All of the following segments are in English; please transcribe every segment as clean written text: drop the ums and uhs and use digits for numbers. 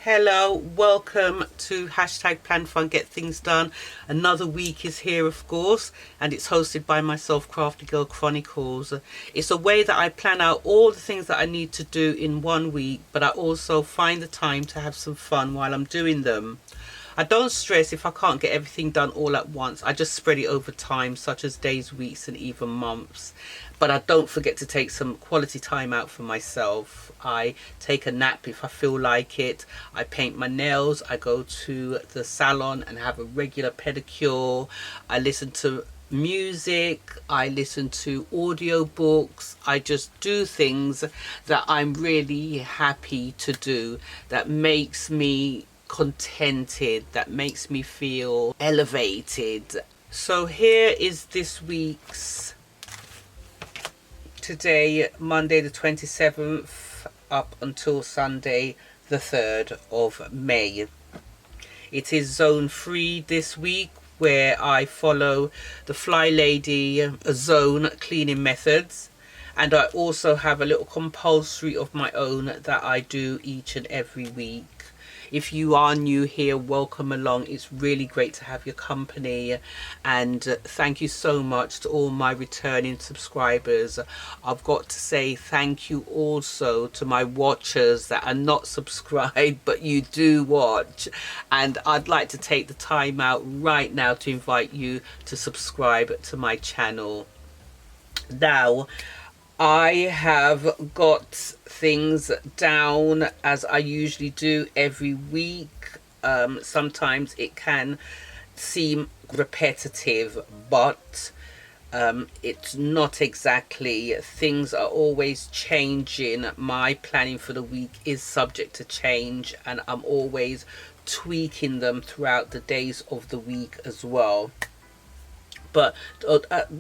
Hello, welcome to hashtag Plan Fun Get Things Done. Another week is here, of course, and it's hosted by myself, Crafty Girl Chronicles. It's a way that I plan out all the things that I need to do in one week, but I also find the time to have some fun while I'm doing them. I don't stress if I can't get everything done all at once. I just spread it over time, such as days, weeks, and even months. But I don't forget to take some quality time out for myself. I take a nap if I feel like it. I paint my nails. I go to the salon and have a regular pedicure. I listen to music. I listen to audiobooks. I just do things that I'm really happy to do, that makes me contented, that makes me feel elevated. So here is this week's, today, Monday the 27th up until Sunday the 3rd of May. It is zone 3 this week, where I follow the Fly Lady zone cleaning methods, and I also have a little compulsory of my own that I do each and every week. If you are new here, welcome along. It's really great to have your company, and thank you so much to all my returning subscribers. I've got to say thank you also to my watchers that are not subscribed but you do watch, and I'd like to take the time out right now to invite you to subscribe to my channel. Now, I have got things down as I usually do every week. Sometimes it can seem repetitive, but it's not exactly. Things are always changing. My planning for the week is subject to change, and I'm always tweaking them throughout the days of the week as well. But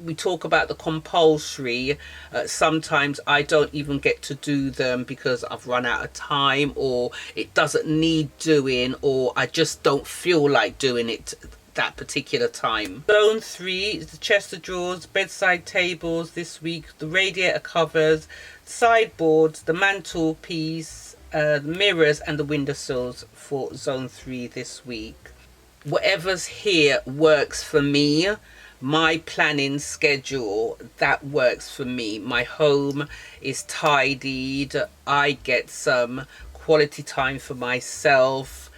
we talk about the compulsory. Sometimes I don't even get to do them because I've run out of time, or it doesn't need doing, or I just don't feel like doing it that particular time. Zone 3 is the chest of drawers, bedside tables this week, the radiator covers, sideboards, the mantelpiece, the mirrors, and the windowsills for zone 3 this week. Whatever's here works for me. My planning schedule, that works for me. My home is tidied. I get some quality time for myself.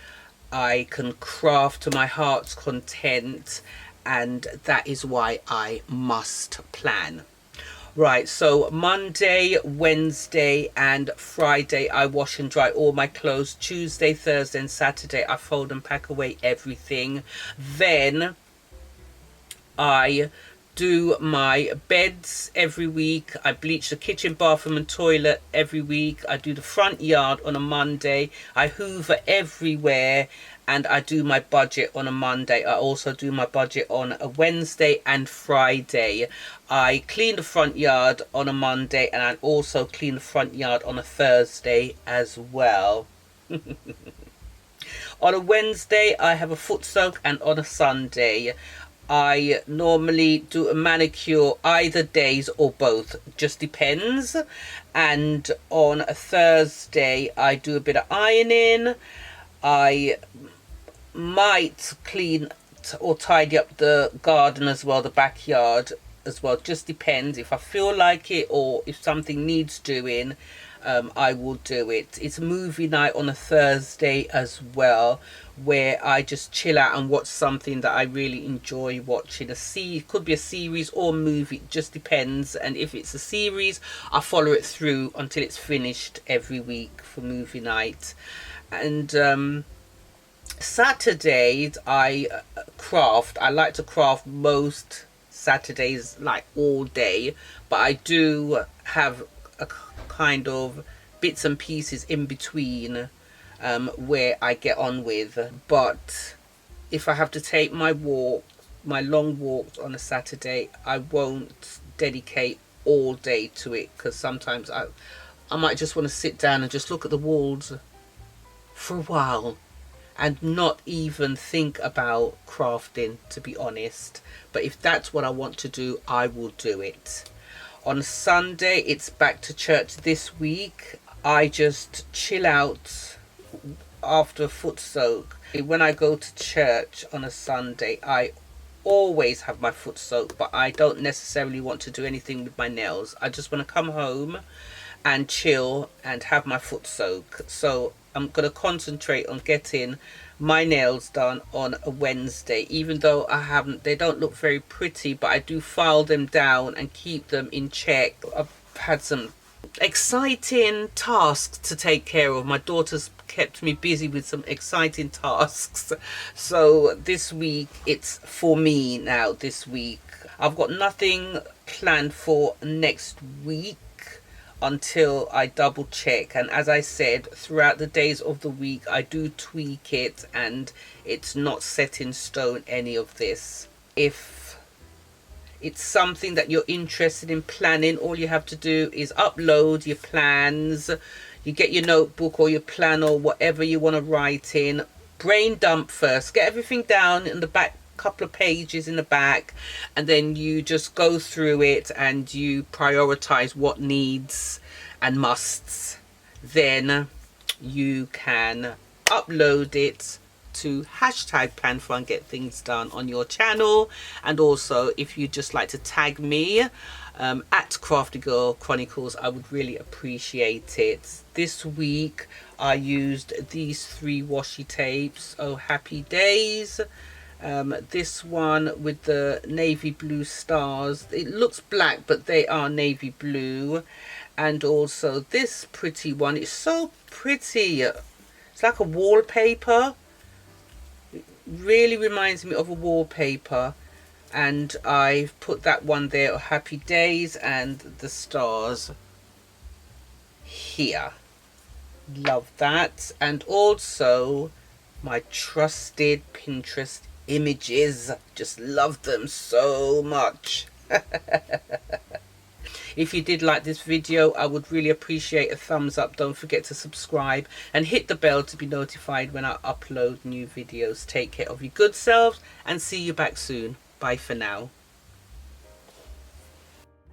I can craft to my heart's content, and that is why I must plan. Right, so Monday, Wednesday and Friday I wash and dry all my clothes. Tuesday, Thursday and Saturday I fold and pack away everything. Then I do my beds every week. I bleach the kitchen, bathroom and toilet every week. I do the front yard on a Monday. I hoover everywhere, and I do my budget on a Monday. I also do my budget on a Wednesday and Friday. I clean the front yard on a Monday, and I also clean the front yard on a Thursday as well. On a Wednesday I have a foot soak, and on a Sunday I normally do a manicure either days or both, just depends. And on a Thursday I do a bit of ironing. I might clean or tidy up the garden as well, the backyard as well, just depends. If I feel like it or if something needs doing, I will do it. It's movie night on a Thursday as well, where I just chill out and watch something that I really enjoy watching. It could be a series or movie, it just depends. And if it's a series, I follow it through until it's finished every week for movie night. And Saturdays I craft. I like to craft most Saturdays, like all day, but I do have a kind of bits and pieces in between where I get on with. But if I have to take my long walks on a Saturday, I won't dedicate all day to it, because sometimes I might just want to sit down and just look at the walls for a while and not even think about crafting, to be honest. But if that's what I want to do, I will do it. On Sunday it's back to church this week. I just chill out after a foot soak. When I go to church on a Sunday, I always have my foot soaked, but I don't necessarily want to do anything with my nails. I just want to come home and chill and have my foot soak. So I'm going to concentrate on getting my nails done on a Wednesday, even though they don't look very pretty, but I do file them down and keep them in check. I've had some exciting tasks to take care of. My daughter's kept me busy with some exciting tasks, so this week it's for me now. This week I've got nothing planned for next week until I double check, and as I said, throughout the days of the week I do tweak it, and it's not set in stone, any of this. If it's something that you're interested in planning, all you have to do is upload your plans. You get your notebook or your plan or whatever you want to write in, brain dump first, get everything down in the back, couple of pages in the back, and then you just go through it and you prioritize what needs and musts. Then you can upload it to hashtag plan for and get things done on your channel. And also, if you just like to tag me at Crafty Girl Chronicles, I would really appreciate it. This week I used these 3 washi tapes. Oh, happy days. This one with the navy blue stars. It looks black, but they are navy blue. And also this pretty one. It's so pretty. It's like a wallpaper. It really reminds me of a wallpaper. And I've put that one there, happy days, and the stars here. Love that. And also my trusted Pinterest images. Just love them so much. If you did like this video, I would really appreciate a thumbs up. Don't forget to subscribe and hit the bell to be notified when I upload new videos. Take care of your good selves and see you back soon. Bye for now.